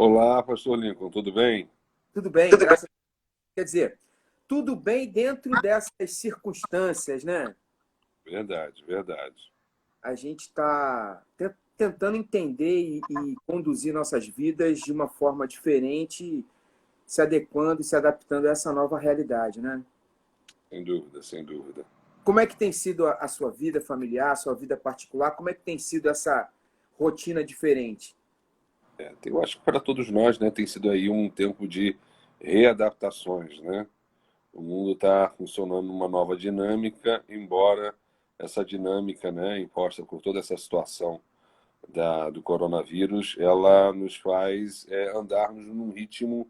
Olá, pastor Lincoln, tudo bem? Tudo bem, graças a Deus. Quer dizer, tudo bem dentro dessas circunstâncias, né? Verdade, verdade. A gente está tentando entender e conduzir nossas vidas de uma forma diferente, se adequando e se adaptando a essa nova realidade, né? Sem dúvida, sem dúvida. Como é que tem sido a sua vida familiar, a sua vida particular? Como é que tem sido essa rotina diferente? Eu acho que para todos nós, né, tem sido aí um tempo de readaptações, né? O mundo está funcionando numa nova dinâmica, embora essa dinâmica, né, imposta por toda essa situação do coronavírus, ela nos faz andarmos num ritmo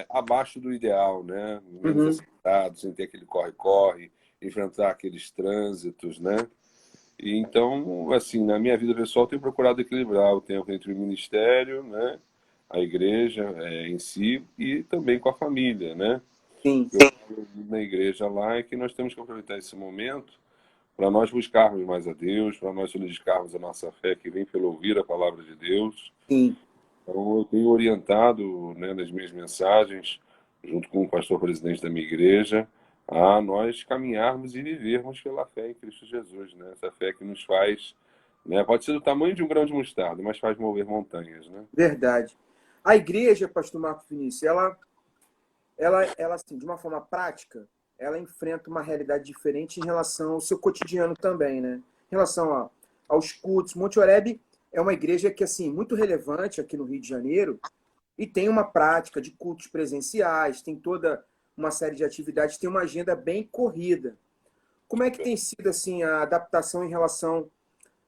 abaixo do ideal, né? Menos Uhum. acelerado, sem ter aquele corre-corre, enfrentar aqueles trânsitos, né? E então, assim, na minha vida pessoal, eu tenho procurado equilibrar o tempo entre o ministério, né, a igreja em si e também com a família, né? Sim, Eu falo na igreja lá é que nós temos que aproveitar esse momento para nós buscarmos mais a Deus, para nós solidificarmos a nossa fé que vem pelo ouvir a palavra de Deus. sim. Então, eu tenho orientado, né, nas minhas mensagens, junto com o pastor presidente da minha igreja, a nós caminharmos e vivermos pela fé em Cristo Jesus, né? Essa fé que nos faz, né, pode ser do tamanho de um grão de mostarda, mas faz mover montanhas, né? Verdade. A igreja, pastor Marcos Vinícius, ela assim, de uma forma prática, ela enfrenta uma realidade diferente em relação ao seu cotidiano também, né? Em relação aos cultos. Monte Oreb é uma igreja que assim muito relevante aqui no Rio de Janeiro e tem uma prática de cultos presenciais, tem toda uma série de atividades, tem uma agenda bem corrida. Como é que tem sido assim a adaptação em relação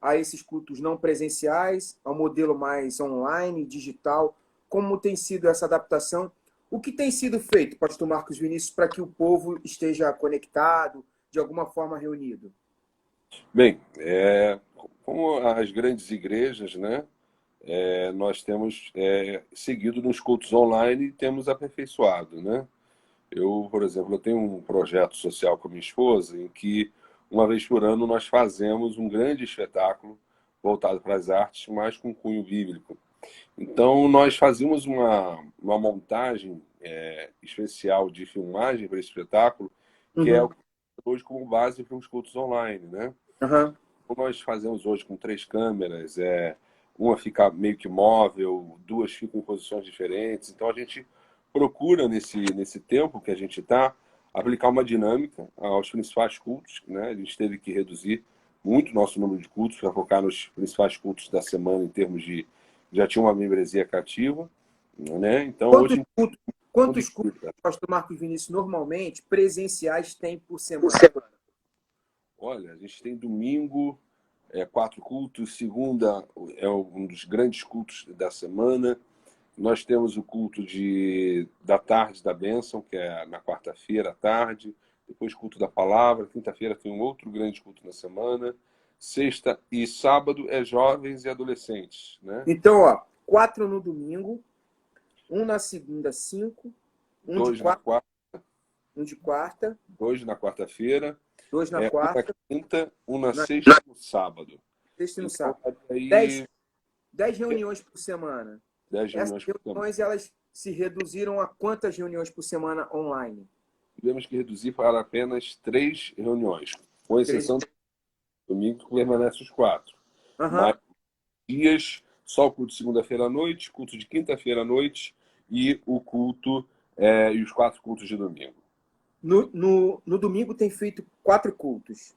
a esses cultos não presenciais, ao modelo mais online, digital? Como tem sido essa adaptação? O que tem sido feito, pastor Marcos Vinícius, para que o povo esteja conectado, de alguma forma reunido? Bem, como as grandes igrejas, né, nós temos seguido nos cultos online e temos aperfeiçoado, né? Eu, por exemplo, eu tenho um projeto social com a minha esposa em que uma vez por ano nós fazemos um grande espetáculo voltado para as artes, mas com cunho bíblico. Então nós fazíamos uma montagem especial de filmagem para esse espetáculo, que é o Uhum. que hoje como base para os cultos online, né? Uhum. Então, nós fazemos hoje com 3 câmeras, uma fica meio que móvel, duas ficam em posições diferentes. Então a gente procura nesse tempo que a gente está aplicar uma dinâmica aos principais cultos, né? A gente teve que reduzir muito o nosso número de cultos para focar nos principais cultos da semana em termos de já tinha uma membresia cativa, né? Então Quantos hoje cultos, mundo quantos cultos, espírita. pastor Marcos Vinícius, normalmente presenciais tem por semana? Olha, a gente tem domingo 4 cultos, segunda é um dos grandes cultos da semana. Nós temos o culto da tarde da bênção, que é na quarta-feira à tarde. Depois culto da palavra. Quinta-feira tem um outro grande culto na semana. Sexta e sábado é jovens e adolescentes, né? Então, ó, 4 no domingo, um na segunda, 5, um de Dois na quarta, quarta, um de quarta, dois na quarta-feira, dois na um na quarta, quinta, um na na sexta e no sábado. sexta e no Então, sábado. aí, 10 reuniões por semana. 10 Essas reuniões por semana. reuniões, elas se reduziram a quantas reuniões por semana online? Tivemos que reduzir para apenas 3 reuniões, com Três. exceção do domingo, que permanece os 4. Mas Aham. dias, só o culto de segunda-feira à noite, culto de quinta-feira à noite e o culto e os 4 cultos de domingo. No domingo tem feito 4 cultos.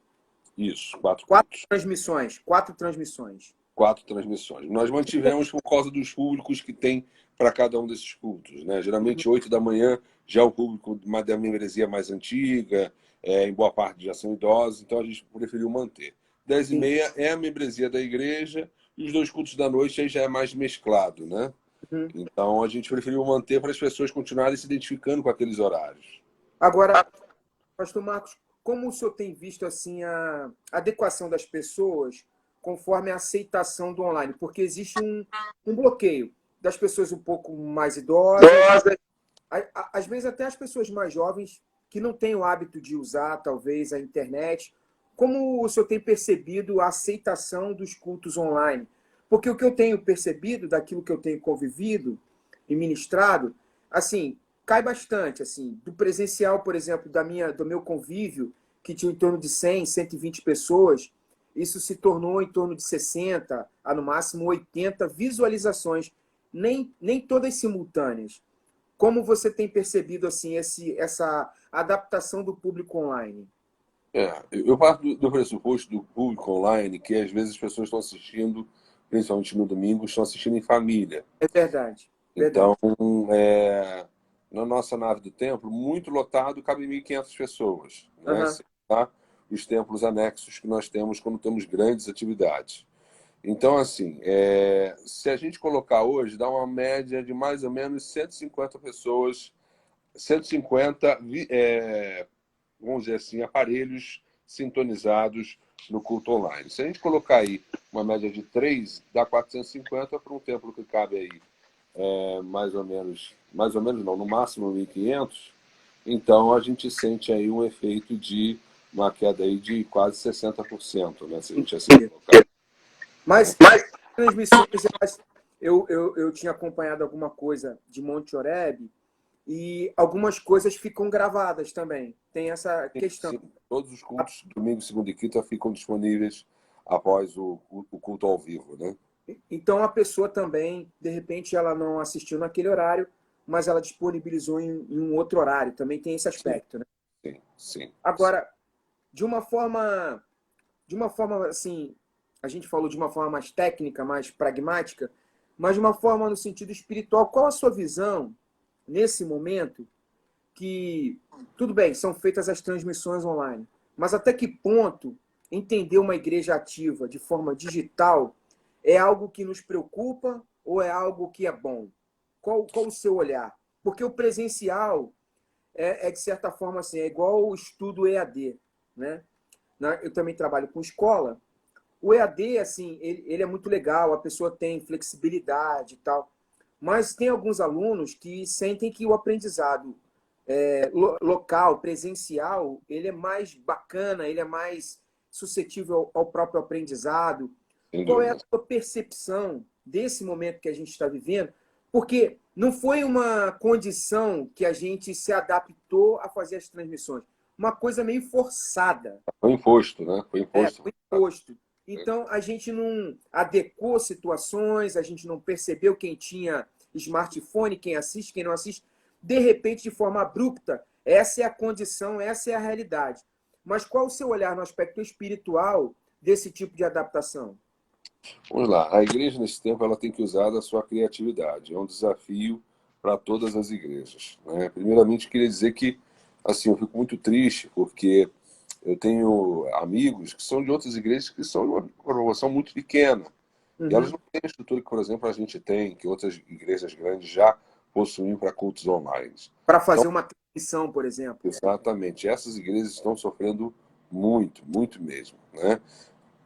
Isso, 4 Quatro cultos. transmissões. 4 transmissões. 4 transmissões. Nós mantivemos por causa dos públicos que tem para cada um desses cultos, né? Uhum. Geralmente 8 da manhã já é o público da membresia mais antiga, em boa parte já são idosos, então a gente preferiu manter. 10 e Sim. meia é a membresia da igreja e os 2 cultos da noite aí já é mais mesclado, né? Uhum. Então a gente preferiu manter para as pessoas continuarem se identificando com aqueles horários. Agora, pastor Marcos, como o senhor tem visto assim a adequação das pessoas conforme a aceitação do online? Porque existe um bloqueio das pessoas um pouco mais idosas, às vezes até as pessoas mais jovens que não têm o hábito de usar, talvez, a internet. Como o senhor tem percebido a aceitação dos cultos online? Porque o que eu tenho percebido, daquilo que eu tenho convivido e ministrado, assim, cai bastante, assim, do presencial, por exemplo, do meu convívio, que tinha em torno de 100, 120 pessoas, isso se tornou em torno de 60, a no máximo 80 visualizações, nem todas simultâneas. Como você tem percebido assim essa adaptação do público online? Eu parto do pressuposto do público online, que às vezes as pessoas estão assistindo, principalmente no domingo, estão assistindo em família. É verdade, Então, verdade. na nossa nave do templo, muito lotado, cabe 1.500 pessoas, né? Uhum. Sem contar os templos anexos que nós temos quando temos grandes atividades. Então, assim, se a gente colocar hoje, dá uma média de mais ou menos 150 pessoas, 150, vamos dizer assim, aparelhos sintonizados no culto online. Se a gente colocar aí uma média de 3, dá 450 para um templo que cabe aí mais ou menos não, no máximo 1.500. Então a gente sente aí um efeito de uma queda aí de quase 60%, né? Se a gente assim colocar. Né? Mas transmissões, eu tinha acompanhado alguma coisa de Monte Oreb e algumas coisas ficam gravadas também. Tem essa questão. Sim, todos os cultos, domingo, segunda e quinta, ficam disponíveis após o culto ao vivo, né? Então a pessoa também, de repente, ela não assistiu naquele horário, mas ela disponibilizou em um outro horário. Também tem esse Sim, aspecto, né? sim, sim, sim. Agora, de uma forma, de uma forma assim, a gente falou de uma forma mais técnica, mais pragmática, mas de uma forma no sentido espiritual, qual a sua visão nesse momento que, tudo bem, são feitas as transmissões online, mas até que ponto entender uma igreja ativa de forma digital é algo que nos preocupa ou é algo que é bom? Qual o seu olhar? Porque o presencial de certa forma, assim, é igual o estudo EAD, né? Eu também trabalho com escola. O EAD, assim, ele é muito legal, a pessoa tem flexibilidade e tal, mas tem alguns alunos que sentem que o aprendizado local, presencial, ele é mais bacana, ele é mais suscetível ao próprio aprendizado. Sem Qual é a dúvida. sua percepção desse momento que a gente está vivendo? Porque não foi uma condição que a gente se adaptou a fazer as transmissões, uma coisa meio forçada. Foi imposto, né? Foi imposto. Foi imposto. Então, a gente não adequou situações, a gente não percebeu quem tinha smartphone, quem assiste, quem não assiste. De repente, de forma abrupta, essa é a condição, essa é a realidade. Mas qual o seu olhar no aspecto espiritual desse tipo de adaptação? Vamos lá. A igreja, nesse tempo, ela tem que usar da sua criatividade. É um desafio para todas as igrejas, né? Primeiramente, queria dizer que, assim, eu fico muito triste porque eu tenho amigos que são de outras igrejas que são de uma proporção muito pequena. E elas Uhum. não têm a estrutura que, por exemplo, a gente tem, que outras igrejas grandes já possuem para cultos online. Para Então, fazer uma transmissão, por exemplo. exatamente, essas igrejas estão sofrendo muito, muito mesmo, né?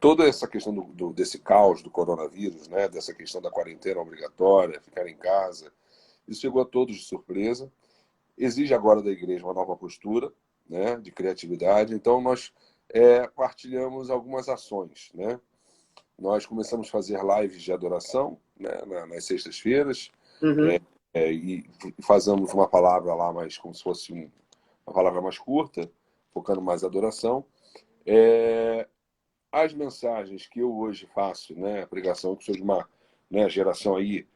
Toda essa questão desse caos do coronavírus, né? Dessa questão da quarentena obrigatória, ficar em casa, isso chegou a todos de surpresa. Exige agora da igreja uma nova postura, né? De criatividade. Então, nós partilhamos algumas ações, né? Nós começamos a fazer lives de adoração, né? Nas sextas-feiras, Uhum. e fazemos uma palavra lá, mais como se fosse uma palavra mais curta, focando mais na adoração. As mensagens que eu hoje faço, né, a pregação que sou de uma, né, geração aí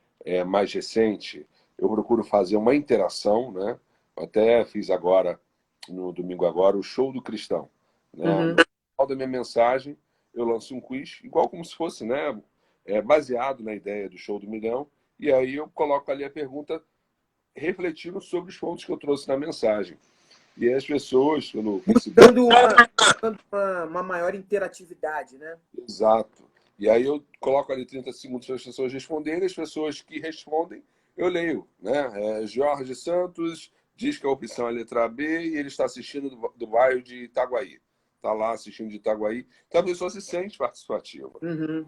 mais recente, eu procuro fazer uma interação, né? Até fiz agora, no domingo agora, o show do cristão, né? Uhum. No final da minha mensagem, eu lanço um quiz, igual como se fosse, né, baseado na ideia do show do milhão, e aí eu coloco ali a pergunta refletindo sobre os pontos que eu trouxe na mensagem. E aí as pessoas, pelo Facebook, Dando uma maior interatividade, né? exato. E aí eu coloco ali 30 segundos para as pessoas responderem, as pessoas que respondem, eu leio, né? Jorge Santos diz que a opção é a letra B e ele está assistindo do bairro de Itaguaí. Está lá assistindo de Itaguaí. Então a pessoa se sente participativa. Uhum.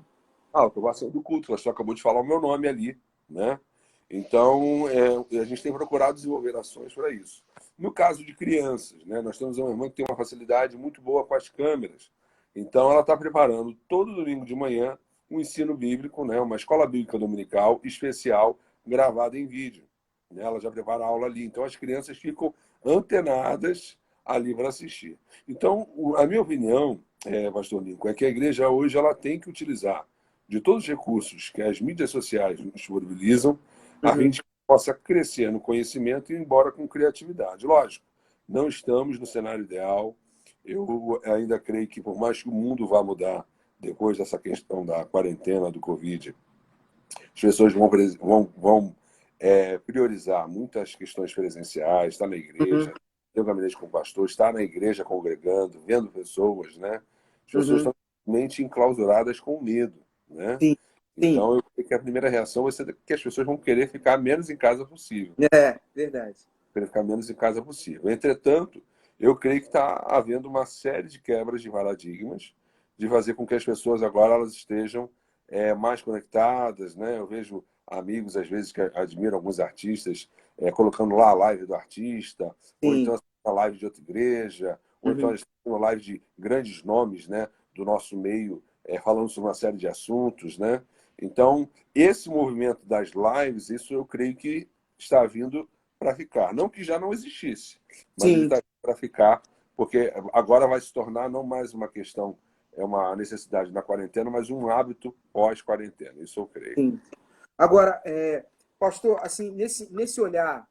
Ah, eu estou passando do culto, ela só acabou de falar o meu nome ali, né? Então, a gente tem procurado desenvolver ações para isso. No caso de crianças, né, nós temos uma irmã que tem uma facilidade muito boa com as câmeras. Então, ela está preparando todo domingo de manhã um ensino bíblico, né? Uma escola bíblica dominical especial gravada em vídeo. Né? Ela já prepara a aula ali. Então, as crianças ficam antenadas ali para assistir. Então, a minha opinião, pastor Lincoln, é que a igreja hoje ela tem que utilizar de todos os recursos que as mídias sociais nos disponibilizam, a Uhum. gente possa crescer no conhecimento e ir embora com criatividade. Lógico, não estamos no cenário ideal. Eu ainda creio que, por mais que o mundo vá mudar depois dessa questão da quarentena, do Covid, as pessoas vão priorizar muitas questões presenciais, estar na igreja, Uhum. ter um gabinete com o pastor, estar na igreja congregando, vendo pessoas, né? As pessoas Uhum. estão realmente enclausuradas com medo, né? Sim, sim. Então, eu creio que a primeira reação vai ser que as pessoas vão querer ficar menos em casa possível. É, verdade. Querer ficar menos em casa possível. Entretanto, eu creio que está havendo uma série de quebras de paradigmas de fazer com que as pessoas agora elas estejam mais conectadas, né? Eu vejo amigos, às vezes, que admiram alguns artistas, colocando lá a live do artista, ou Sim. então a live de outra igreja, ou então Uhum. uma live de grandes nomes, né, do nosso meio, falando sobre uma série de assuntos, né? Então, esse movimento das lives, isso eu creio que está vindo para ficar. Não que já não existisse, mas ele Sim, está para ficar, porque agora vai se tornar não mais uma questão, uma necessidade na quarentena, mas um hábito pós-quarentena. Isso eu creio. sim. Agora, pastor, assim, nesse olhar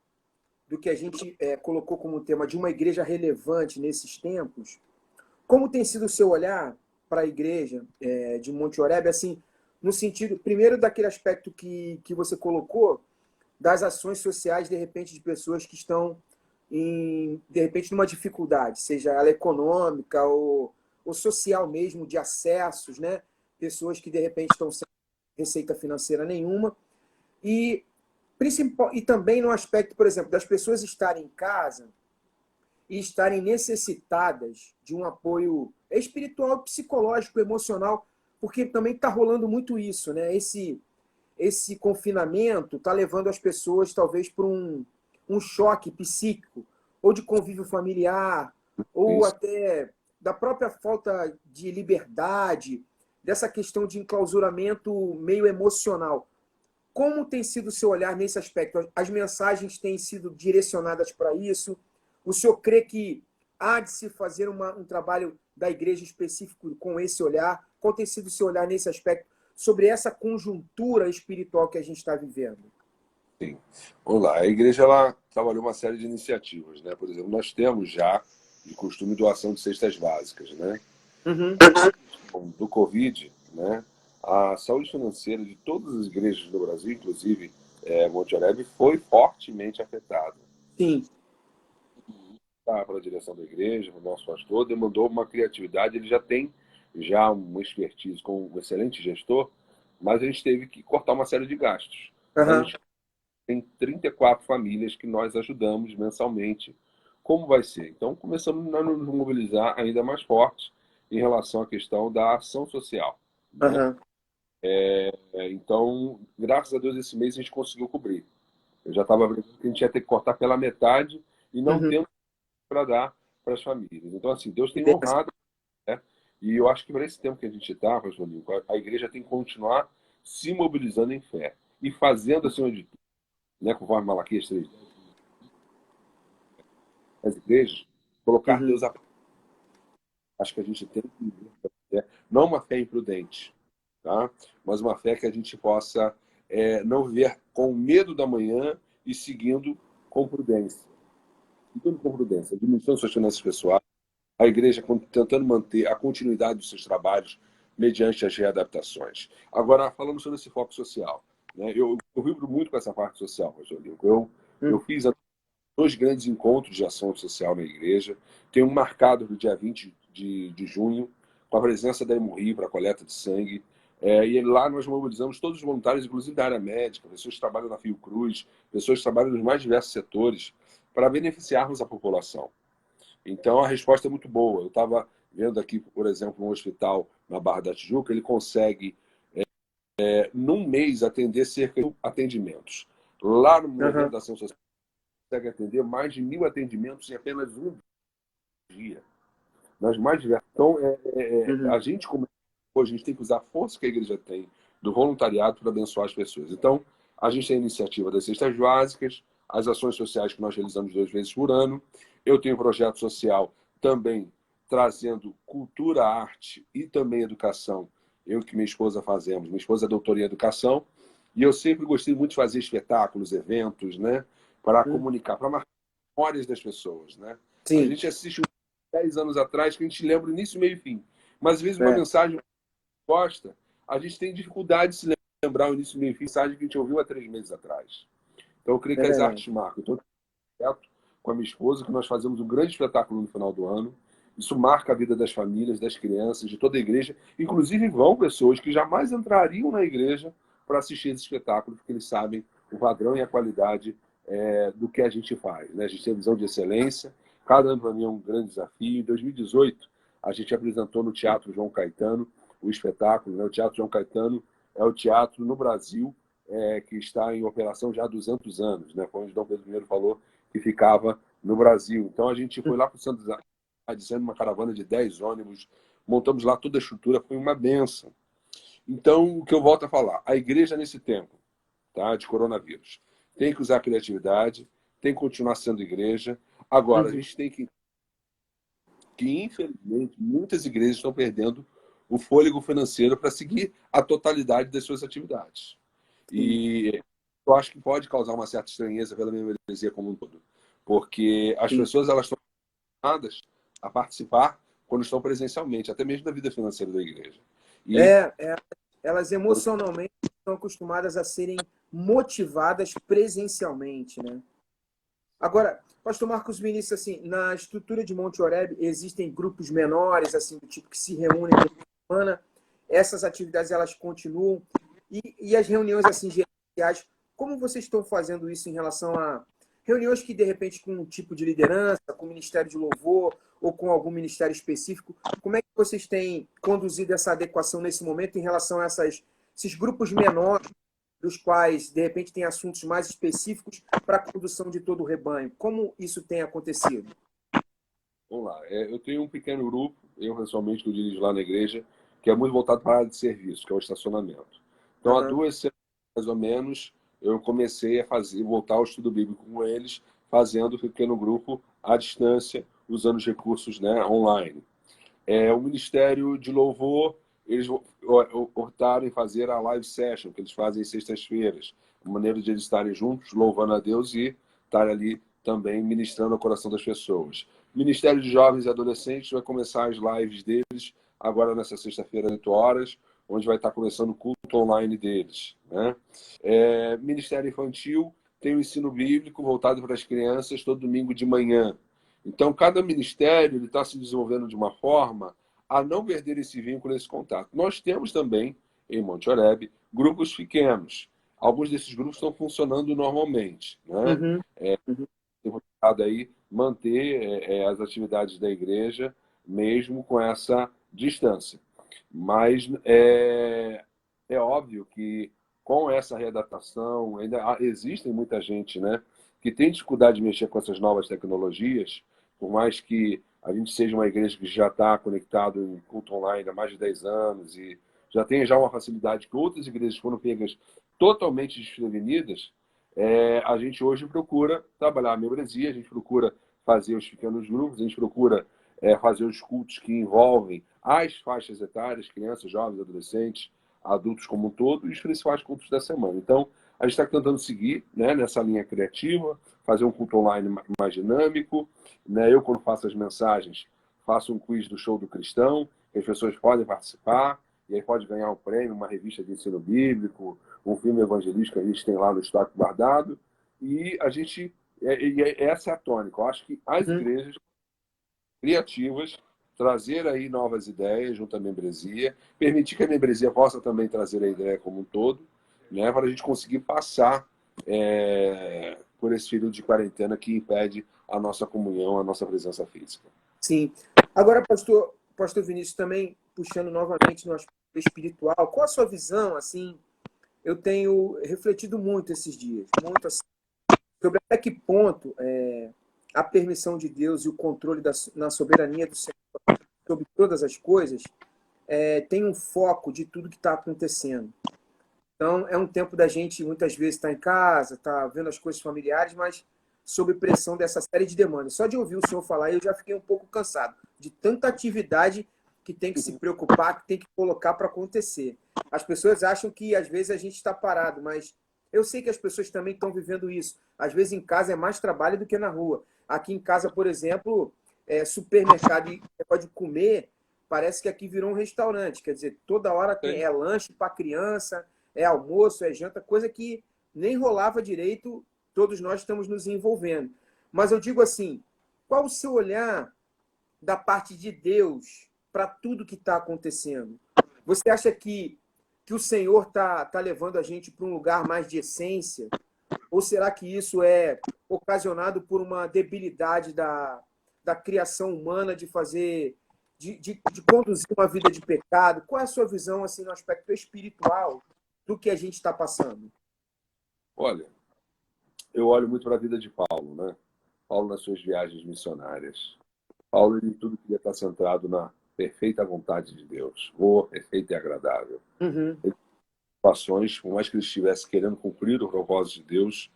do que a gente colocou como tema de uma igreja relevante nesses tempos, como tem sido o seu olhar para a igreja de Monte Oreb, assim, no sentido, primeiro, daquele aspecto que você colocou, das ações sociais, de repente, de pessoas que estão, de repente, numa dificuldade, seja ela econômica ou social mesmo, de acessos, né? Pessoas que, de repente, estão sem receita financeira nenhuma. E, e também no aspecto, por exemplo, das pessoas estarem em casa e estarem necessitadas de um apoio espiritual, psicológico, emocional, porque também está rolando muito isso, né? Esse confinamento está levando as pessoas, talvez, para um choque psíquico, ou de convívio familiar, ou Isso. até da própria falta de liberdade, dessa questão de enclausuramento meio emocional. Como tem sido o seu olhar nesse aspecto? As mensagens têm sido direcionadas para isso? O senhor crê que há de se fazer um trabalho da igreja específico com esse olhar? Qual tem sido o seu olhar nesse aspecto sobre essa conjuntura espiritual que a gente está vivendo? Sim. Vamos lá. A igreja ela trabalhou uma série de iniciativas, né? Por exemplo, nós temos já de costume doação de cestas básicas, né? Uhum. Do Covid, né? A saúde financeira de todas as igrejas do Brasil, inclusive Monte Oreb, foi fortemente afetada. Sim. Para a direção da igreja, o nosso pastor, demandou uma criatividade. Ele já tem uma expertise como um excelente gestor, mas a gente teve que cortar uma série de gastos. Então, a Uhum. gente tem 34 famílias que nós ajudamos mensalmente. Como vai ser? Então, começamos a nos mobilizar ainda mais forte em relação à questão da ação social. Né? Uhum. Então, graças a Deus, esse mês a gente conseguiu cobrir. Eu já estava vendo que a gente ia ter que cortar pela metade e não Uhum. temos para dar para as famílias. Então, assim, Deus Que tem benção. honrado, né? E eu acho que para esse tempo que a gente está, pastor Lincoln, a igreja tem que continuar se mobilizando em fé e fazendo, acima de tudo, né, conforme Malaquias 3, as igrejas, colocar Uhum. Deus a. Acho que a gente tem que não uma fé imprudente, tá? Mas uma fé que a gente possa não viver com medo da manhã e seguindo com prudência. Seguindo com prudência, administrando suas finanças pessoais, a igreja tentando manter a continuidade dos seus trabalhos mediante as readaptações. Agora, falando sobre esse foco social, né? Eu vibro muito com essa parte social, pastor Lincoln. Eu Uhum. fiz 2 grandes encontros de ação social na igreja. Tem um marcado no dia 20 de junho, com a presença da Hemorri para a coleta de sangue. E lá nós mobilizamos todos os voluntários, inclusive da área médica, pessoas que trabalham na Fiocruz, pessoas que trabalham nos mais diversos setores, para beneficiarmos a população. Então a resposta é muito boa. Eu estava vendo aqui, por exemplo, um hospital na Barra da Tijuca, ele consegue, num mês, atender cerca de 1.000 atendimentos. Lá no movimento Uhum. da ação social, consegue atender mais de 1.000 atendimentos em apenas um dia. Nas mais diversas. Então, a Uhum. gente, como Hoje a gente tem que usar a força que a igreja tem do voluntariado para abençoar as pessoas. Então, a gente tem a iniciativa das cestas básicas, as ações sociais que nós realizamos 2 vezes por ano. Eu tenho um projeto social também trazendo cultura, arte e também educação. Eu que minha esposa fazemos. Minha esposa é doutora em educação e eu sempre gostei muito de fazer espetáculos, eventos, né? Para comunicar, para marcar memórias das pessoas, né? A Sim. gente assiste 10 anos atrás que a gente lembra início, meio e fim. Mas às vezes uma É, mensagem gosta, a gente tem dificuldade de se lembrar o início, meio e fim, mensagem que a gente ouviu há 3 meses atrás. Então eu creio é que as verdade. artes marcam. Então, com a minha esposa, que nós fazemos um grande espetáculo no final do ano. Isso marca a vida das famílias, das crianças, de toda a igreja. Inclusive vão pessoas que jamais entrariam na igreja para assistir esse espetáculo, porque eles sabem o padrão e a qualidade do que a gente faz, né? A gente tem visão de excelência. Cada ano para mim é um grande desafio. Em 2018, a gente apresentou no Teatro João Caetano o espetáculo, né? O Teatro João Caetano é o teatro no Brasil que está em operação já há 200 anos, né? Foi onde Dom Pedro I falou que ficava no Brasil. Então a gente foi lá para o Santos, dizendo uma caravana de 10 ônibus, montamos lá toda a estrutura, foi uma benção. Então, o que eu volto a falar, a igreja nesse tempo, tá, de coronavírus, tem que usar a criatividade, tem que continuar sendo igreja. Agora, a Uhum. gente tem que infelizmente, muitas igrejas estão perdendo o fôlego financeiro para seguir a totalidade das suas atividades. Sim. E eu acho que pode causar uma certa estranheza pela membresia como um todo, porque as Sim. pessoas elas estão acostumadas a participar quando estão presencialmente, até mesmo da vida financeira da igreja. E Elas emocionalmente estão acostumadas a serem motivadas presencialmente, né? Agora, pastor Marcos Vinícius, assim, na estrutura de Monte Oreb existem grupos menores, assim, do tipo que se reúnem durante a semana. Essas atividades elas continuam e as reuniões assim gerenciais, como vocês estão fazendo isso em relação a reuniões que de repente com um tipo de liderança, com o Ministério de Louvor ou com algum ministério específico, como é que vocês têm conduzido essa adequação nesse momento em relação a esses grupos menores dos quais, de repente, tem assuntos mais específicos para a condução de todo o rebanho. Como isso tem acontecido? vamos lá, eu tenho um pequeno grupo, eu pessoalmente que eu dirijo lá na igreja, que é muito voltado para a área de serviço, que é o estacionamento. Então, há Aham. 2 semanas, mais ou menos, eu comecei a voltar ao estudo bíblico com eles, fazendo um pequeno grupo à distância, usando os recursos, né, online. O Ministério de Louvor, eles optaram em fazer a live session, que eles fazem às sextas-feiras, uma maneira de eles estarem juntos, louvando a Deus e estar ali também ministrando ao coração das pessoas. O Ministério de Jovens e Adolescentes vai começar as lives deles agora nessa sexta-feira, 8 horas, onde vai estar começando o culto online deles, né? Ministério Infantil tem o ensino bíblico voltado para as crianças todo domingo de manhã. Então, cada ministério está se desenvolvendo de uma forma a não perder esse vínculo, esse contato. Nós temos também, em Monte Oreb, grupos pequenos. Alguns desses grupos estão funcionando normalmente, né? Uhum. Uhum. Tem buscado aí manter as atividades da igreja, mesmo com essa distância. Mas é óbvio que com essa readaptação, ainda existem muita gente, né, que tem dificuldade de mexer com essas novas tecnologias, por mais que a gente seja uma igreja que já está conectado em culto online há mais de 10 anos e já tem já uma facilidade que outras igrejas foram pegas totalmente desprevenidas, a gente hoje procura trabalhar a membresia, a gente procura fazer os pequenos grupos, a gente procura fazer os cultos que envolvem as faixas etárias, crianças, jovens, adolescentes, adultos como um todo, e os principais cultos da semana. Então, a gente está tentando seguir, né, nessa linha criativa, fazer um culto online mais dinâmico. Né? Eu, quando faço as mensagens, faço um quiz do Show do Cristão, que as pessoas podem participar, e aí pode ganhar um prêmio, uma revista de ensino bíblico, um filme evangelístico que a gente tem lá no estoque guardado. E a gente. Essa é a tônica. Eu acho que as Uhum. igrejas criativas trazer aí novas ideias junto à membresia, permitir que a membresia possa também trazer a ideia como um todo, né, para a gente conseguir passar por esse período de quarentena que impede a nossa comunhão, a nossa presença física. Sim. Agora, pastor Vinícius, também puxando novamente no aspecto espiritual, qual a sua visão, assim, eu tenho refletido muito esses dias, muito assim, sobre até que ponto a permissão de Deus e o controle na soberania do Senhor sobre todas as coisas tem um foco de tudo que está acontecendo. Então, é um tempo da gente, muitas vezes, estar em casa, estar vendo as coisas familiares, mas sob pressão dessa série de demandas. Só de ouvir o senhor falar, eu já fiquei um pouco cansado de tanta atividade que tem que se preocupar, que tem que colocar para acontecer. As pessoas acham que, às vezes, a gente está parado, mas eu sei que as pessoas também estão vivendo isso. Às vezes, em casa é mais trabalho do que na rua. Aqui em casa, por exemplo, supermercado e pode comer, parece que aqui virou um restaurante. Quer dizer, toda hora é lanche para criança, é almoço, é janta, coisa que nem rolava direito, todos nós estamos nos envolvendo. Mas eu digo assim, qual o seu olhar da parte de Deus para tudo que está acontecendo? Você acha que o Senhor está levando a gente para um lugar mais de essência? Ou será que isso é ocasionado por uma debilidade da criação humana de fazer, de conduzir uma vida de pecado? Qual é a sua visão assim, no aspecto espiritual do que a gente está passando? Olha, eu olho muito para a vida de Paulo, né? Paulo nas suas viagens missionárias. Paulo, em tudo queria estar centrado na perfeita vontade de Deus, boa, perfeita e agradável. Uhum. Ações, por mais que ele estivesse querendo cumprir o propósito de Deus,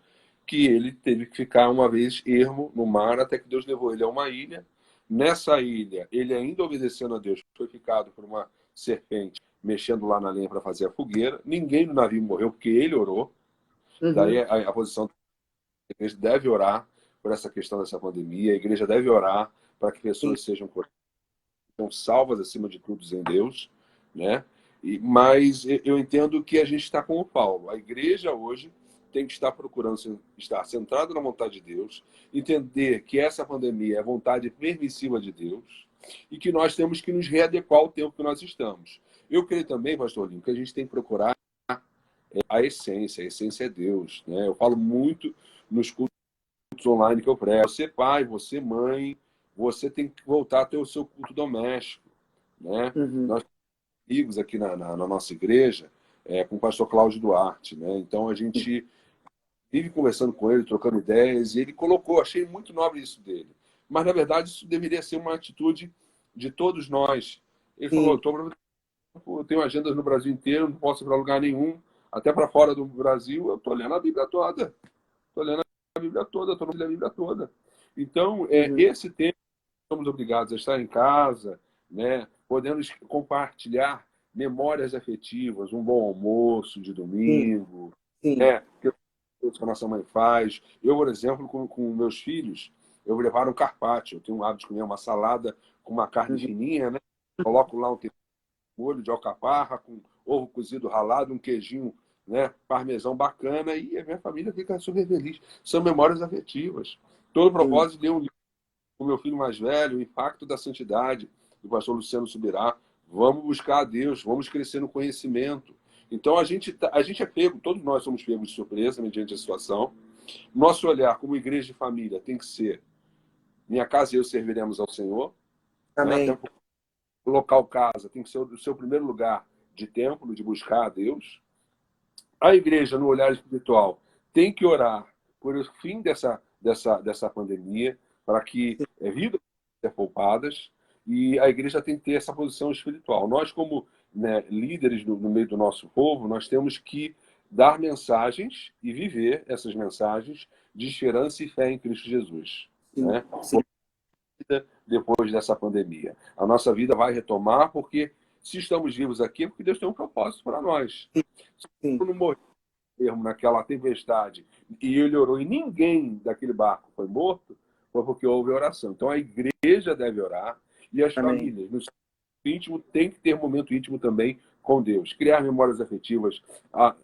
que ele teve que ficar uma vez ermo no mar até que Deus levou ele a uma ilha. Nessa ilha, ele ainda obedecendo a Deus, foi picado por uma serpente, mexendo lá na lenha para fazer a fogueira. Ninguém no navio morreu porque ele orou. Daí Uhum. a posição da igreja deve orar por essa questão dessa pandemia. A igreja deve orar para que Sim, pessoas sejam salvas acima de tudo em Deus, né? Mas eu entendo que a gente está como Paulo. A igreja hoje tem que estar procurando estar centrada na vontade de Deus, entender que essa pandemia é vontade permissiva de Deus e que nós temos que nos readequar ao tempo que nós estamos. Eu creio também, pastor Linho, que a gente tem que procurar a essência é Deus, né? Eu falo muito nos cultos online que eu prego. Você pai, você mãe, você tem que voltar a ter o seu culto doméstico, né? uhum. Nós temos amigos aqui na nossa igreja, com o pastor Cláudio Duarte, né? Então a gente vive conversando com ele, trocando ideias, e ele colocou, achei muito nobre isso dele. Mas, na verdade, isso deveria ser uma atitude de todos nós. Ele falou, Sim, eu tenho agendas no Brasil inteiro, não posso ir para lugar nenhum, até para fora do Brasil, eu estou lendo a Bíblia toda. Estou lendo a Bíblia toda, estou lendo a Bíblia toda. Então, uhum. esse tempo, somos obrigados a estar em casa, né? Podemos compartilhar memórias afetivas, um bom almoço de Sim, domingo, sim, né? Que a nossa mãe faz. Eu, por exemplo, com meus filhos, eu vou levar um carpaccio. Eu tenho o hábito de comer uma salada com uma carne uhum. fininha, né? Coloco lá um molho de alcaparra com ovo cozido ralado, um queijinho, né, parmesão bacana, e a minha família fica super feliz. São memórias afetivas. Todo Sim, propósito de um livro com o meu filho mais velho, o impacto da santidade, do pastor Luciano Subirá. Vamos buscar a Deus, vamos crescer no conhecimento. Então a gente é pego, todos nós somos pegos de surpresa mediante a situação. Nosso olhar como igreja de família tem que ser: minha casa e eu serviremos ao Senhor, né? Até amém. o local casa tem que ser o seu primeiro lugar de templo, de buscar a Deus. A igreja, no olhar espiritual, tem que orar por o fim dessa pandemia, para que vidas sejam poupadas, e a igreja tem que ter essa posição espiritual. Nós, como, né, líderes no meio do nosso povo, nós temos que dar mensagens e viver essas mensagens de esperança e fé em Cristo Jesus, Sim, né? sim, Depois dessa pandemia. A nossa vida vai retomar, porque se estamos vivos aqui é porque Deus tem um propósito para nós. Se sim. eu não morrer naquela tempestade e ele orou e ninguém daquele barco foi morto, foi porque houve oração. Então a igreja deve orar e as Amém. famílias, no íntimo, tem que ter momento íntimo também com Deus. Criar memórias afetivas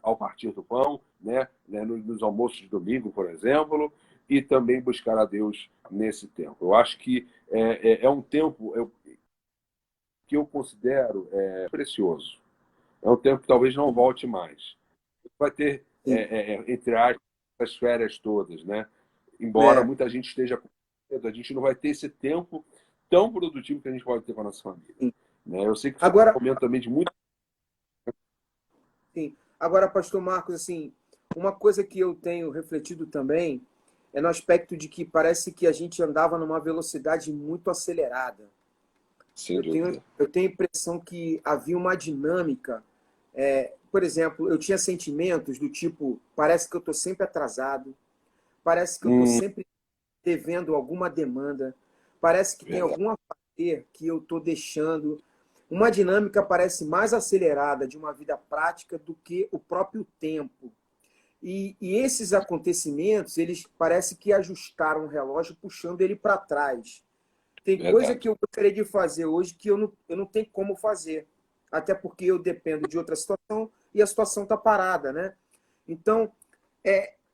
ao partir do pão, né, nos almoços de domingo, por exemplo, e também buscar a Deus nesse tempo. Eu acho que é um tempo que eu considero precioso. É um tempo que talvez não volte mais. Vai ter, Sim. entre aspas, as férias todas, né? Embora É, muita gente esteja com medo, a gente não vai ter esse tempo tão produtivo que a gente pode ter com a nossa família. sim. Né? Eu sei que foi Agora, um momento também de muito. sim. Agora, pastor Marcos, assim, uma coisa que eu tenho refletido também no aspecto de que parece que a gente andava numa velocidade muito acelerada. sem dúvida. Eu tenho a impressão que havia uma dinâmica. Por exemplo, eu tinha sentimentos do tipo, parece que eu estou sempre atrasado, parece que eu estou Hum, sempre devendo alguma demanda, parece que tem verdade. algum a fazer que eu estou deixando. Uma dinâmica parece mais acelerada de uma vida prática do que o próprio tempo. E esses acontecimentos, eles parece que ajustaram o relógio, puxando ele para trás. Tem coisa que Verdade. eu gostaria de fazer hoje que eu não tenho como fazer. Até porque eu dependo de outra situação e a situação está parada, né? Então,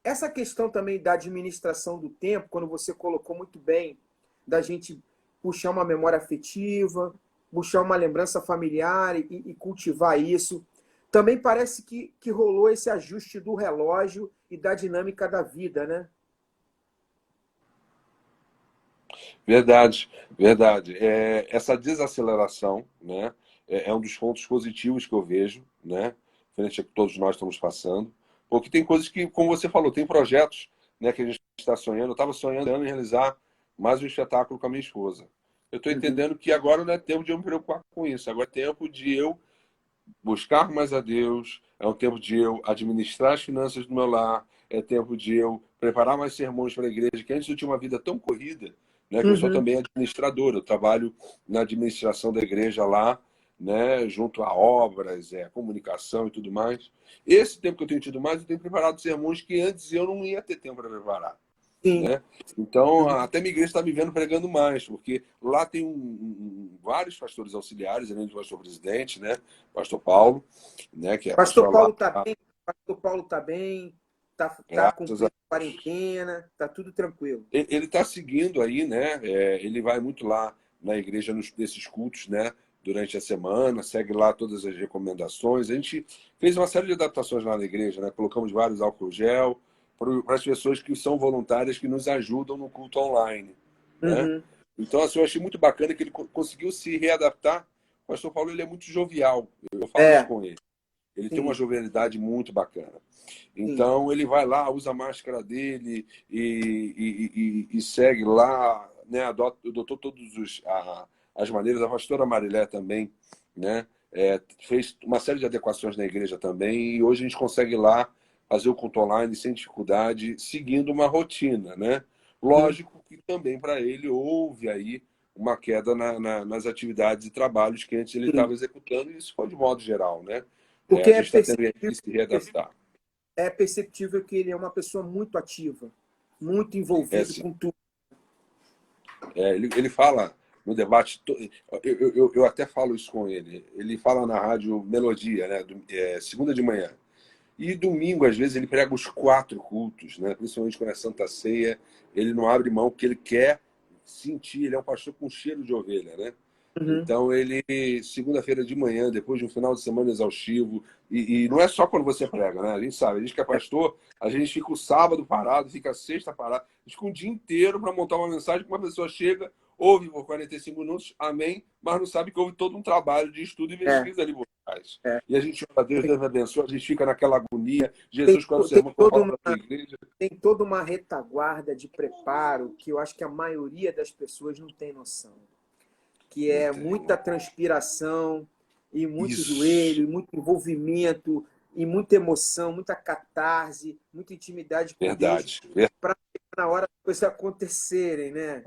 essa questão também da administração do tempo, quando você colocou muito bem, da gente puxar uma memória afetiva, puxar uma lembrança familiar e cultivar isso. Também parece que rolou esse ajuste do relógio e da dinâmica da vida, né? Verdade, verdade. Essa desaceleração, né, é um dos pontos positivos que eu vejo, né, frente a que todos nós estamos passando, porque tem coisas que, como você falou, tem projetos, né, que a gente está sonhando. Eu estava sonhando em realizar mais um espetáculo com a minha esposa. Eu estou Uhum, entendendo que agora não é tempo de eu me preocupar com isso, agora é tempo de eu buscar mais a Deus, é um tempo de eu administrar as finanças do meu lar, é tempo de eu preparar mais sermões para a igreja, que antes eu tinha uma vida tão corrida, né, que eu sou uhum, também administrador, eu trabalho na administração da igreja lá, né, junto a obras, comunicação e tudo mais. Esse tempo que eu tenho tido mais, eu tenho preparado sermões que antes eu não ia ter tempo para preparar. sim. Né? Então, Uhum. até minha igreja está me vendo pregando mais, porque lá tem vários pastores auxiliares, além do pastor presidente, né? Pastor Paulo, né? Que é Pastor pastor lá, Paulo está bem, Pastor Paulo está bem, tá graças a cumprindo a Deus. quarentena, tá tudo tranquilo. Ele está seguindo aí, né? Ele vai muito lá na igreja nesses cultos, né? Durante a semana, segue lá todas as recomendações. A gente fez uma série de adaptações lá na igreja, né? Colocamos vários álcool gel para as pessoas que são voluntárias que nos ajudam no culto online, né? Uhum, Então, assim, eu achei muito bacana que ele conseguiu se readaptar. O pastor Paulo ele é muito jovial, eu falo isso é, com ele. Ele tem uma sim, jovialidade muito bacana. sim. Então ele vai lá, usa a máscara dele e segue lá, né? Adotou todos as maneiras. A pastora Marilé também, né? Fez uma série de adequações na igreja também e hoje a gente consegue ir lá fazer o culto online sem dificuldade, seguindo uma rotina, né? Uhum. Lógico que também para ele houve aí uma queda nas atividades e trabalhos que antes ele Sim. estava executando, e isso foi de modo geral, né? Porque A gente está tendo que se readaptar. é perceptível que ele é uma pessoa muito ativa, muito É envolvido assim, com tudo. ele fala no debate, eu até falo isso com ele. Ele fala na rádio Melodia, né? Segunda de manhã. E domingo, às vezes, ele prega os 4 cultos, né? Principalmente quando é Santa Ceia. Ele não abre mão, porque ele quer sentir. Ele é um pastor com cheiro de ovelha, né? Uhum. Então, ele, segunda-feira de manhã, depois de um final de semana exaustivo, e não é só quando você prega, né? A gente sabe, a gente que é pastor, a gente fica o sábado parado, fica a sexta parado, a gente fica um dia inteiro para montar uma mensagem que uma pessoa chega, ouve por 45 minutos, amém, mas não sabe que houve todo um trabalho de estudo e É, pesquisa ali por trás. é. E a gente ora a Deus, Tem, Deus me abençoe, a gente fica naquela agonia. tem, Jesus, qual é o tem sermão que eu toda falo uma, para a tua igreja? tem toda uma retaguarda de preparo que eu acho que a maioria das pessoas não tem noção. Que Não é tem. muita transpiração, e muito Isso, joelho, e muito envolvimento, e muita emoção, muita catarse, muita intimidade com Deus, verdade. para na hora das coisas acontecerem, né?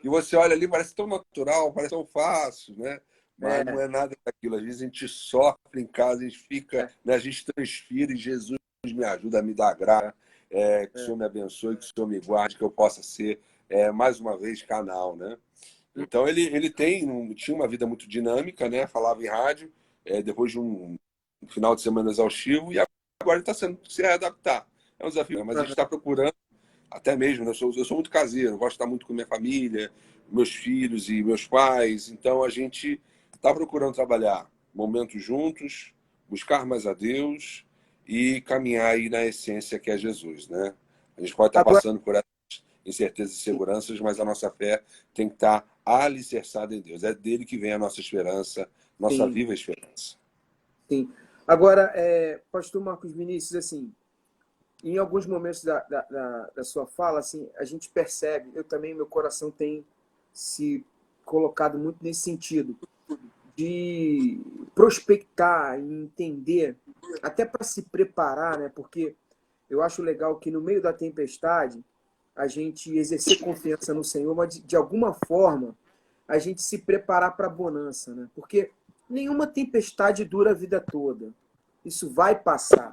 E você olha ali, parece tão natural, parece tão fácil, né? Mas não É, é nada daquilo. Às vezes a gente sofre em casa, a gente fica, é, né? A gente transpira e Jesus me ajuda a me dar graça, que o é. Senhor me abençoe, que o Senhor me guarde, que eu possa ser, mais uma vez, canal, né? Então ele tinha uma vida muito dinâmica, né? Falava em rádio, depois de um final de semana exaustivo, e agora ele está sendo se readaptar. É um desafio, né? Mas a gente Aham. está procurando até mesmo, né? Eu sou muito caseiro, gosto de estar muito com minha família, meus filhos e meus pais. Então a gente está procurando trabalhar momentos juntos, buscar mais a Deus e caminhar aí na essência que é Jesus, né? A gente pode estar Agora, passando por essas incertezas e seguranças, mas a nossa fé tem que estar alicerçada em Deus. É dele que vem a nossa esperança, nossa sim, viva esperança. sim. Agora, pastor Marcos Vinícius, assim, em alguns momentos da sua fala, assim, a gente percebe, eu também, meu coração tem se colocado muito nesse sentido, de prospectar e entender, até para se preparar, né? Porque eu acho legal que no meio da tempestade a gente exercer confiança no Senhor, mas de alguma forma a gente se preparar para a bonança, né? Porque nenhuma tempestade dura a vida toda. Isso vai passar.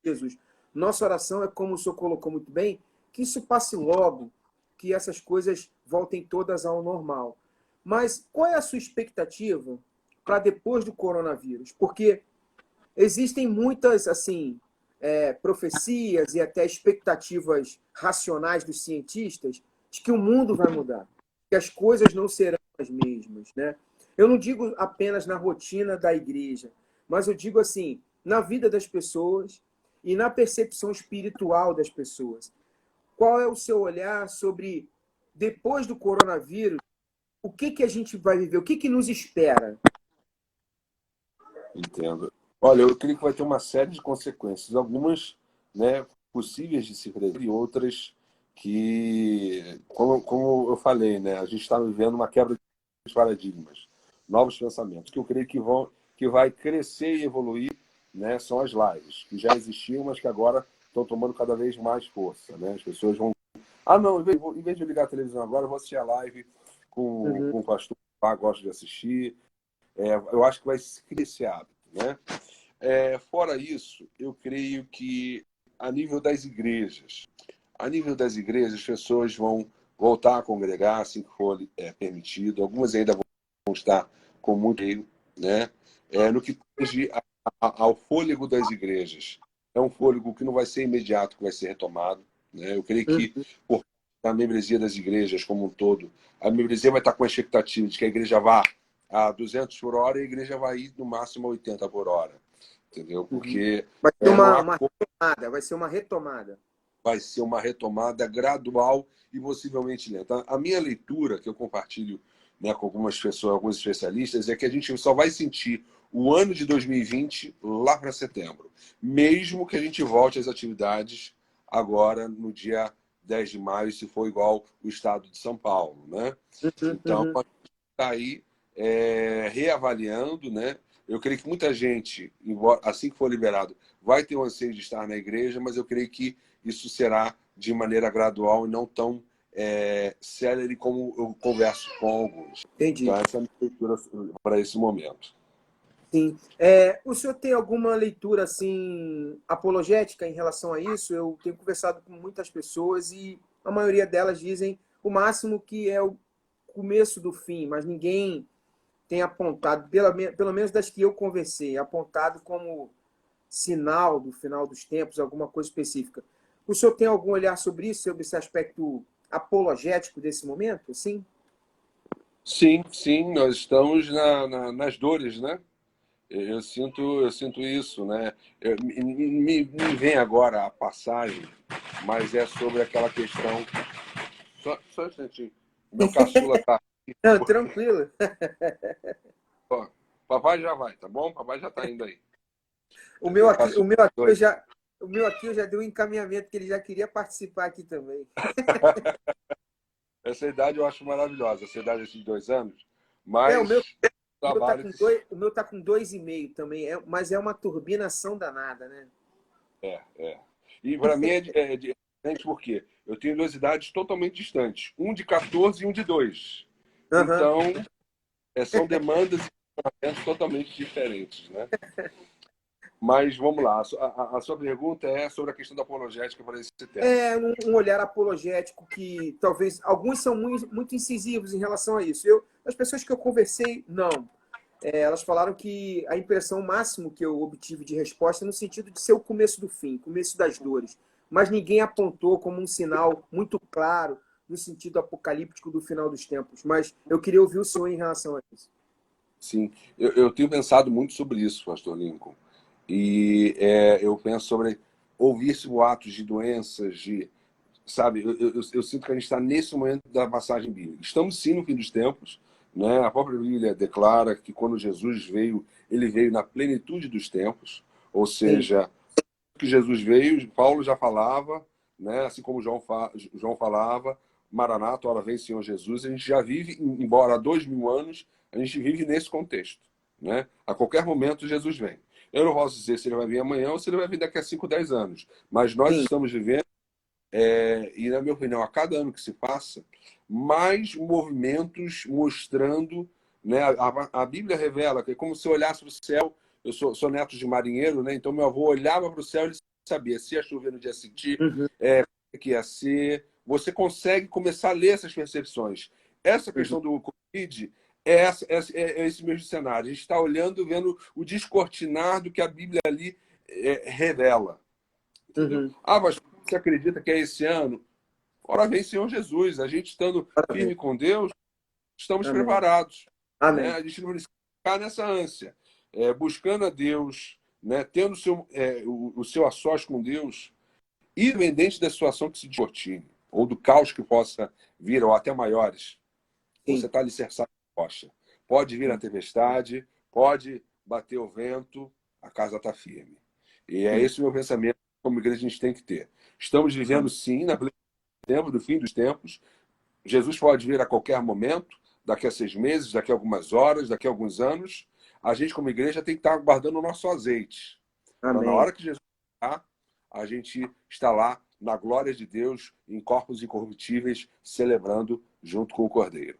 Jesus. Nossa oração é, como o senhor colocou muito bem, que isso passe logo, que essas coisas voltem todas ao normal. Mas qual é a sua expectativa para depois do coronavírus? Porque existem muitas assim profecias e até expectativas racionais dos cientistas de que o mundo vai mudar, que as coisas não serão as mesmas, né? Eu não digo apenas na rotina da igreja, mas eu digo assim, na vida das pessoas e na percepção espiritual das pessoas. Qual é o seu olhar sobre, depois do coronavírus, o que a gente vai viver? O que nos espera? Entendo. Olha, eu creio que vai ter uma série de consequências, algumas, né, possíveis de se prever e outras que, como eu falei, né, a gente está vivendo uma quebra de paradigmas, novos pensamentos, que eu creio que vai crescer e evoluir, né, são as lives, que já existiam, mas que agora estão tomando cada vez mais força, né? As pessoas vão... Ah, não, em vez de eu ligar a televisão agora, eu vou assistir a live com o pastor que eu gosto de assistir. Eu acho que vai criar esse hábito, né? Fora isso, eu creio que a nível das igrejas, as pessoas vão voltar a congregar assim que for permitido. Algumas ainda vão estar com muito meio, né? No que tange ao fôlego das igrejas, é um fôlego que não vai ser imediato, que vai ser retomado, né? Eu creio que por a membresia das igrejas como um todo, a membresia vai estar com a expectativa de que a igreja vá a 200 por hora e a igreja vai ir no máximo a 80 por hora. Entendeu? Porque vai ser não há retomada, vai ser uma retomada. vai ser uma retomada gradual e possivelmente lenta. A minha leitura, que eu compartilho, né, com algumas pessoas, alguns especialistas, é que a gente só vai sentir o ano de 2020 lá para setembro, mesmo que a gente volte às atividades agora no dia 10 de maio, se for igual o estado de São Paulo, né? Então, a gente está aí reavaliando, né? Eu creio que muita gente, assim que for liberado, vai ter o anseio de estar na igreja, mas eu creio que isso será de maneira gradual e não tão célere como eu converso com alguns. Entendi. Então, essa é a minha leitura para esse momento. Sim. O senhor tem alguma leitura assim apologética em relação a isso? Eu tenho conversado com muitas pessoas e a maioria delas dizem o máximo que é o começo do fim, mas ninguém tem apontado, pelo menos das que eu conversei, apontado como sinal do final dos tempos, alguma coisa específica. O senhor tem algum olhar sobre isso, sobre esse aspecto apologético desse momento? Sim? Sim, sim, nós estamos nas dores, né? Eu sinto isso, né? Me vem agora a passagem, mas é sobre aquela questão. Só um instantinho. Meu caçula tá. Não, tranquilo. Ó, papai já vai, tá bom? Papai já tá indo aí. O meu aqui eu já dei um encaminhamento que ele já queria participar aqui também. Essa idade eu acho maravilhosa, essa idade de 2 anos, O mas meu, trabalho. o meu tá com 2,5 também, mas é uma turbinação danada, né? É. E para mim é diferente porque eu tenho 2 idades totalmente distantes, um de 14 e um de 2. Uhum. Então, são demandas e comportamentos totalmente diferentes, né? Mas vamos lá, a sua pergunta é sobre a questão da apologética para esse tema. É um olhar apologético que talvez alguns são muito, muito incisivos em relação a isso. As pessoas que eu conversei, não. Elas falaram que a impressão máxima que eu obtive de resposta é no sentido de ser o começo do fim, começo das dores. Mas ninguém apontou como um sinal muito claro no sentido apocalíptico do final dos tempos. Mas eu queria ouvir o senhor em relação a isso. Sim, eu tenho pensado muito sobre isso, pastor Lincoln. E eu penso sobre ouvir-se boatos de doenças, sabe? Eu sinto que a gente está nesse momento da passagem bíblica. Estamos sim no fim dos tempos, né? A própria Bíblia declara que quando Jesus veio, ele veio na plenitude dos tempos, ou Sim. seja, que Jesus veio, Paulo já falava, né? Assim como João falava, Maranata, ora vem Senhor Jesus, a gente já vive, embora há 2000 anos, a gente vive nesse contexto, né? A qualquer momento Jesus vem. Eu não posso dizer se ele vai vir amanhã ou se ele vai vir daqui a 5, 10 anos, mas nós Sim. estamos vivendo, e na minha opinião, a cada ano que se passa, mais movimentos mostrando, né? A Bíblia revela que é como se eu olhasse para o céu. Eu sou neto de marinheiro, né? Então meu avô olhava para o céu e ele sabia se ia chover no dia seguinte, Uhum, que ia ser. Você consegue começar a ler essas percepções. Essa uhum, questão do Covid é esse mesmo cenário. A gente está olhando, vendo o descortinar do que a Bíblia ali revela. Entendeu? uhum. Ah, mas você acredita que é esse ano? Ora vem Senhor Jesus. A gente estando Parabéns. firme com Deus, estamos Amém. preparados. Né? Amém. A gente não precisa ficar nessa ânsia. Buscando a Deus, né? Tendo o seu a sós com Deus, independente da situação que se descortine, ou do caos que possa vir, ou até maiores, você Sim. está alicerçado na rocha. Pode vir a tempestade, pode bater o vento, a casa está firme. E é Sim. esse o meu pensamento, como igreja a gente tem que ter. Estamos vivendo, sim, na tempo do fim dos tempos. Jesus pode vir a qualquer momento, daqui a 6 meses, daqui a algumas horas, daqui a alguns anos. A gente, como igreja, tem que estar guardando o nosso azeite. Para na Amém. hora que Jesus chegar, a gente está lá na glória de Deus, em corpos incorruptíveis, celebrando junto com o Cordeiro.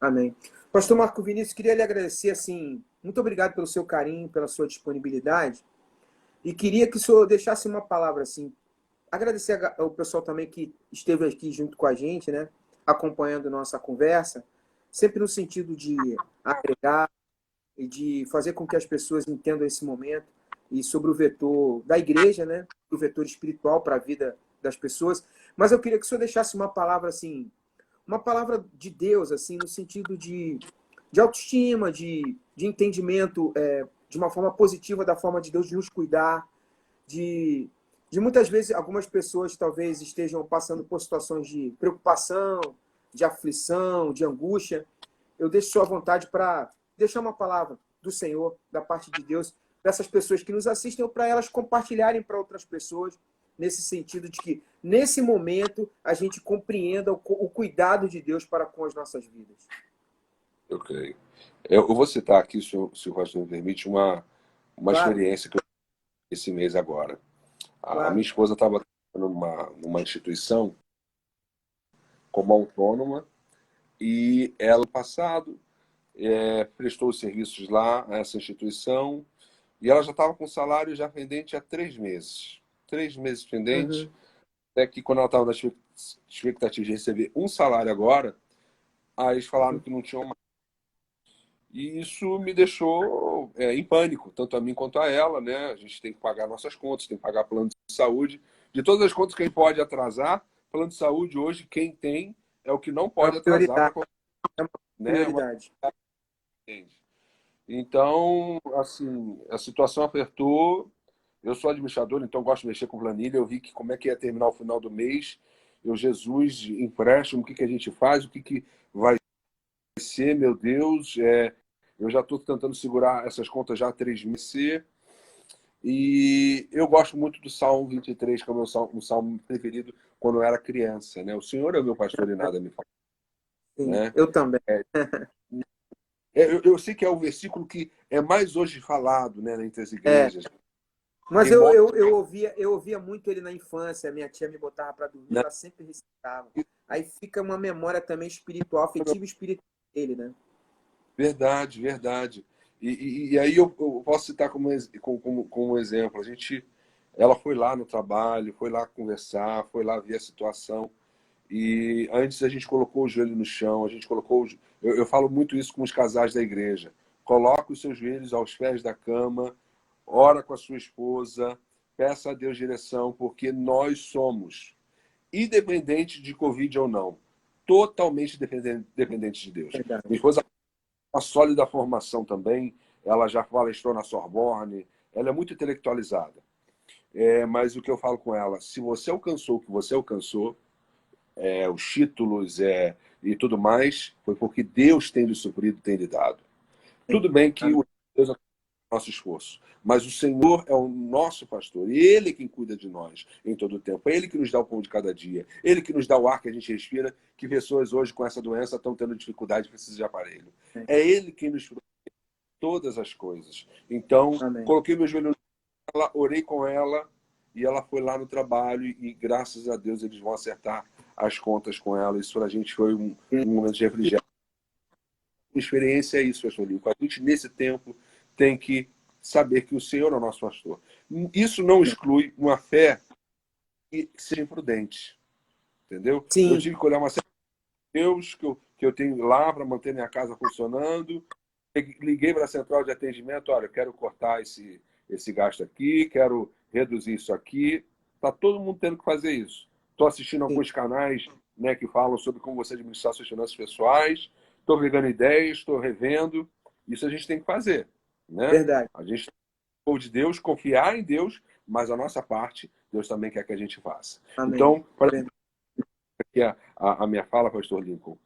Amém. Pastor Marco Vinícius, queria lhe agradecer, assim, muito obrigado pelo seu carinho, pela sua disponibilidade, e queria que o senhor deixasse uma palavra, assim, agradecer ao pessoal também que esteve aqui junto com a gente, né, acompanhando nossa conversa, sempre no sentido de agregar e de fazer com que as pessoas entendam esse momento e sobre o vetor da igreja, né, o vetor espiritual para a vida das pessoas. Mas eu queria que o senhor deixasse uma palavra, assim, uma palavra de Deus, assim, no sentido de autoestima, de entendimento, de uma forma positiva da forma de Deus de nos cuidar, de, de muitas vezes algumas pessoas talvez estejam passando por situações de preocupação, de aflição, de angústia. Eu deixo sua vontade para deixar uma palavra do Senhor, da parte de Deus, para essas pessoas que nos assistem ou para elas compartilharem para outras pessoas, nesse sentido de que, nesse momento, a gente compreenda o cuidado de Deus para com as nossas vidas. Eu creio. Eu vou citar aqui, se o pastor me permite, uma Claro, experiência que eu tive esse mês agora. A minha claro. esposa estava numa instituição como autônoma e ela, no passado, prestou os serviços lá a essa instituição e ela já estava com salário já pendente há 3 meses. 3 meses pendente, Uhum. até que quando ela estava na expectativa de receber um salário agora, aí eles falaram que não tinham mais. E isso me deixou em pânico, tanto a mim quanto a ela, né? A gente tem que pagar nossas contas, tem que pagar plano de saúde. De todas as contas que a gente pode atrasar, plano de saúde hoje, quem tem é o que não É uma pode atrasar prioridade. para, É uma né? prioridade. Então, assim, a situação apertou. Eu sou administrador, então gosto de mexer com planilha. Eu vi que como é que ia terminar o final do mês. Eu, Jesus, empréstimo, o que a gente faz, o que vai ser, meu Deus. Eu já estou tentando segurar essas contas já há 3 meses. E eu gosto muito do Salmo 23, que é o meu salmo preferido quando eu era criança. Né? O Senhor é o meu pastor e nada me falta. Sim, Né? eu também. Eu sei que é o versículo que é mais hoje falado, né, entre as É, igrejas. mas Quem mora, eu ouvia muito ele na infância. Minha tia me botava para dormir, né? ela sempre recitava. Aí fica uma memória também espiritual, afetiva e espiritual dele, né? Verdade, verdade. E aí eu posso citar como um exemplo. Ela foi lá no trabalho, foi lá conversar, foi lá ver a situação. E antes a gente colocou o joelho no chão, a gente colocou. Eu falo muito isso com os casais da igreja. Coloque os seus joelhos aos pés da cama, ora com a sua esposa, peça a Deus direção, porque nós somos, independente de Covid ou não, totalmente dependentes de Deus. Minha Verdade. esposa uma sólida formação também, ela já palestrou na Sorbonne, ela é muito intelectualizada. Mas o que eu falo com ela, se você alcançou o que você alcançou, os títulos e tudo mais, foi porque Deus tem lhe suprido, tem lhe dado. Sim. Tudo bem que Amém. Deus nosso esforço. Mas o Senhor é o nosso pastor. E Ele é quem cuida de nós em todo o tempo. É Ele que nos dá o pão de cada dia. Ele que nos dá o ar que a gente respira, que pessoas hoje com essa doença estão tendo dificuldade e precisam de aparelho. É Ele quem nos protege todas as coisas. Então, Amém. coloquei meu joelho nela, orei com ela, e ela foi lá no trabalho, e graças a Deus eles vão acertar as contas com ela. Isso para a gente foi um momento de refrigério. A experiência é isso, pastor Lincoln. A gente, nesse tempo, tem que saber que o Senhor é o nosso pastor. Isso não exclui uma fé que seja imprudente. Entendeu? Sim. Eu tive que olhar uma série de Deus que eu tenho lá para manter minha casa funcionando. Liguei para a central de atendimento, olha, eu quero cortar esse gasto aqui, quero reduzir isso aqui. Está todo mundo tendo que fazer isso. Estou assistindo alguns canais, né, que falam sobre como você administrar suas finanças pessoais. Estou pegando ideias, estou revendo. Isso a gente tem que fazer. Né? Verdade. A gente tem de Deus, confiar em Deus, mas a nossa parte, Deus também quer que a gente faça. Amém. Então, para aqui a minha fala, pastor Lincoln,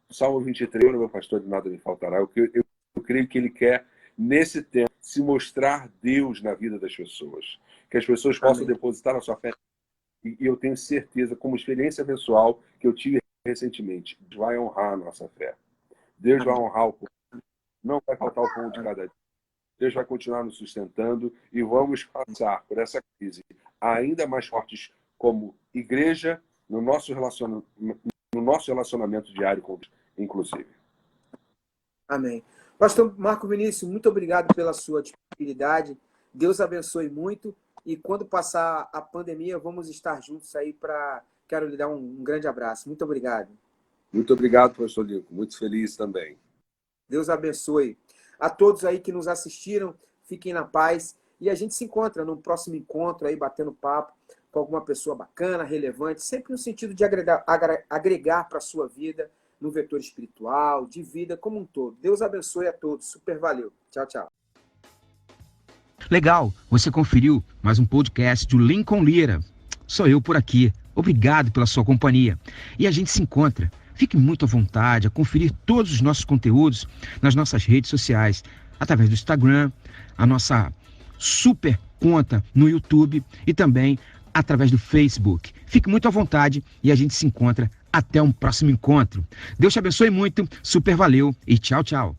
Salmo 23, meu pastor, de nada me faltará. Eu creio que ele quer, nesse tempo, se mostrar Deus na vida das pessoas. Que as pessoas possam depositar a sua fé. E eu tenho certeza, como experiência pessoal que eu tive recentemente, Deus vai honrar a nossa fé. Deus vai honrar o povo. Não vai faltar o pão de cada dia. Deus vai continuar nos sustentando e vamos passar por essa crise ainda mais fortes como igreja no nosso relacionamento diário com Deus, inclusive. Amém. Pastor Marco Vinícius, muito obrigado pela sua disponibilidade. Deus abençoe muito. E quando passar a pandemia, vamos estar juntos aí para... Quero lhe dar um grande abraço. Muito obrigado. Muito obrigado, pastor Lincoln. Muito feliz também. Deus abençoe. A todos aí que nos assistiram, fiquem na paz. E a gente se encontra no próximo encontro aí, batendo papo com alguma pessoa bacana, relevante, sempre no sentido de agregar para a sua vida, no vetor espiritual, de vida como um todo. Deus abençoe a todos. Super valeu. Tchau, tchau. Legal, você conferiu mais um podcast do Lincoln Lira. Sou eu por aqui. Obrigado pela sua companhia. E a gente se encontra. Fique muito à vontade a conferir todos os nossos conteúdos nas nossas redes sociais, através do Instagram, a nossa super conta no YouTube e também através do Facebook. Fique muito à vontade e a gente se encontra até um próximo encontro. Deus te abençoe muito, super valeu e tchau, tchau.